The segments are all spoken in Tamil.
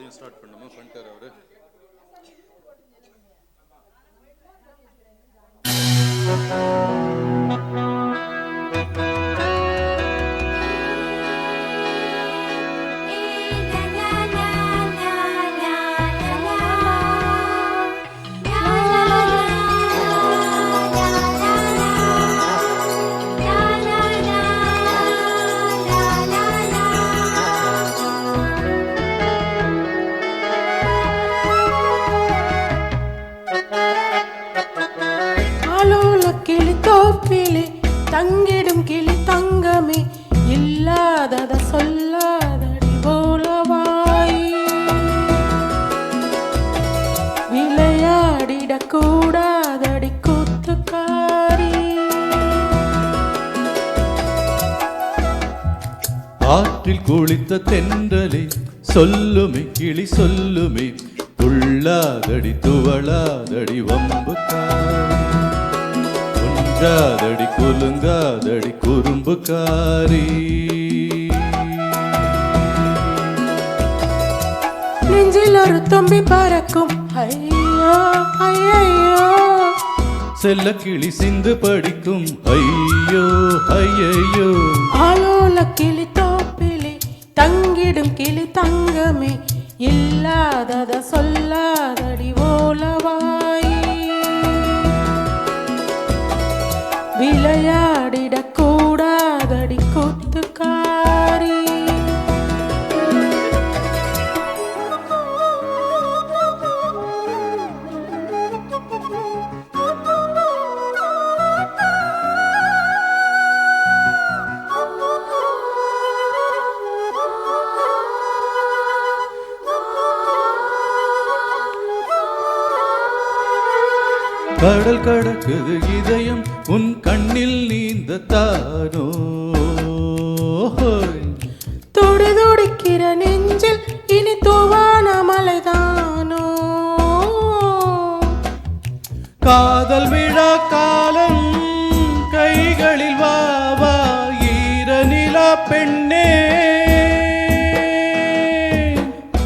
அதையும் ஸ்டார்ட் பண்ணுமா? பண்ணிட்டார் அவரு. கிளித்தோப்பிலே தங்கிடும் கிளி தங்கமே, இல்லாதத சொல்லாதடி போலவாய். விளையாடிட கூடாதடி கூத்துக்காரி. ஆற்றில் குளித்த தென்றலே சொல்லுமே கிளி சொல்லுமே, துள்ளாதடி துவளாதடி வம்புக்காரி. குஞ்சாதடி குலுங்காதடி குறும்புக்காரி. நெஞ்சில் ஒரு தும்பி பறக்கும் ஐயோ ஐயோ, செல்ல கிளி சிந்து படிக்கும் ஐயோ ஐயோ. ஆலோல கிளி தோப்பிலே தங்கிடும் கிளி தங்கமே, இல்லாதத சொல்லாதடி ஓலவாய். விளையாடிட கூடாதடி கூத்துக்காரி. கடல் கடக்குது இதயம் உன் கண்ணில் நீந்தத்தானோ, துடி துடிக்கிற நெஞ்சில் இனி தூவான மலைதானோ. காதல் விழா காலம் கைகளில் வாவா ஈர நிலா பெண்ணே.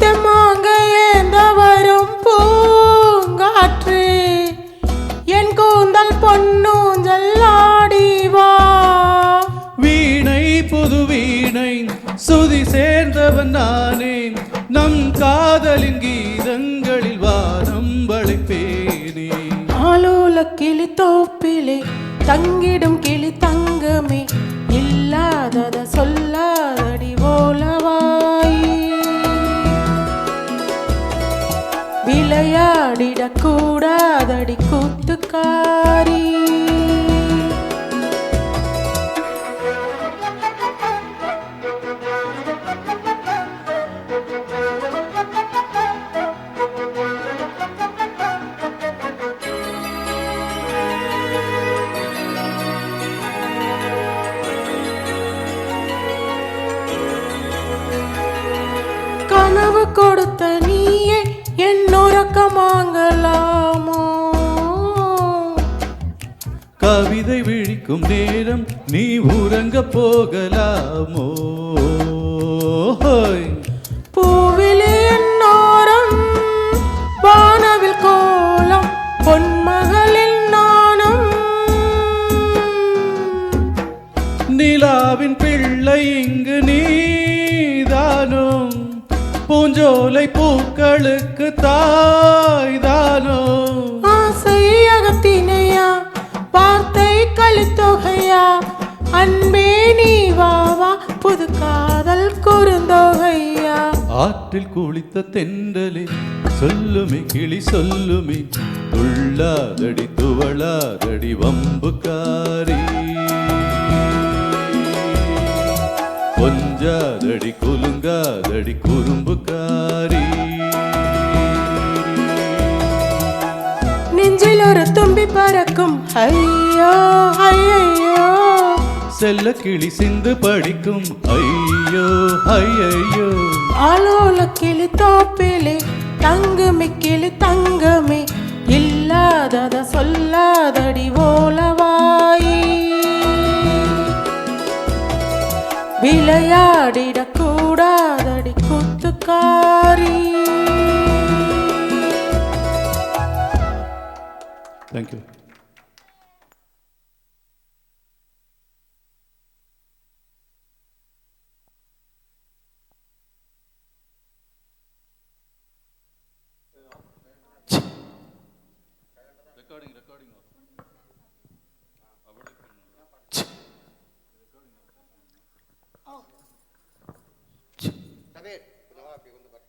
தெம்மாங்க ஏந்த வரும் பூங்காற்று, என் கூந்தல் பொன்னூஞ்சல் ஆடிவா. வீணை புது வீணை சுதி சேர்ந்தவன் நானே, நம் காதலின் கீதங்களில் வானம் வளைப்பேனே. ஆலோல கிளி தோப்பிலே தங்கிடும் கிளி தங்கமே, இல்லாதத சொல்லாதடி ஓலவாய். விளையாடிட கூடாதடி கூத்துக்காரி. கனவு கொடுத்த நீயே என் உறக்கமாங்கலாமோ. கவிதை விழிக்கும் நேரம் நீ உறங்க போகலாமோ. பூவிலே என்னோரம் வானவில் கோலம் பொன்மகளின் நாணம். நிலாவின் பிள்ளை இங்கு நீதானோ, பூஞ்சோலை பூக்களுக்கு தாய்தானோ. ஆசை அகத்தினையா வார்த்தை கலித்தொகையா, அன்பே நீ வாவா புது காதல் குறுந்தொகையா. ஆற்றில் குளித்த தென்றலே சொல்லுமே கிளி சொல்லுமே, துள்ளாதடி துவளாதடி வம்புக்காரி. கொஞ்சாதடி குலுங்காதடி குறும்புக்காரி. நெஞ்சில் ஒரு தும்பி பறக்கும் ஐயோ ஐயோ, செல்ல கிளி சிந்து படிக்கும் ஐயோ ஐயோ. ஆலோல கிளி தோப்பிலே தங்குமி கிளி தங்கமே, இல்லாதத சொல்லாதடி ஓலவாய். விளையாடிட கூடாதடி கூத்துக்காரி. தேங்க்யூ. கதிர், கொஞ்சம் வா, அப்படி வந்து பாரு.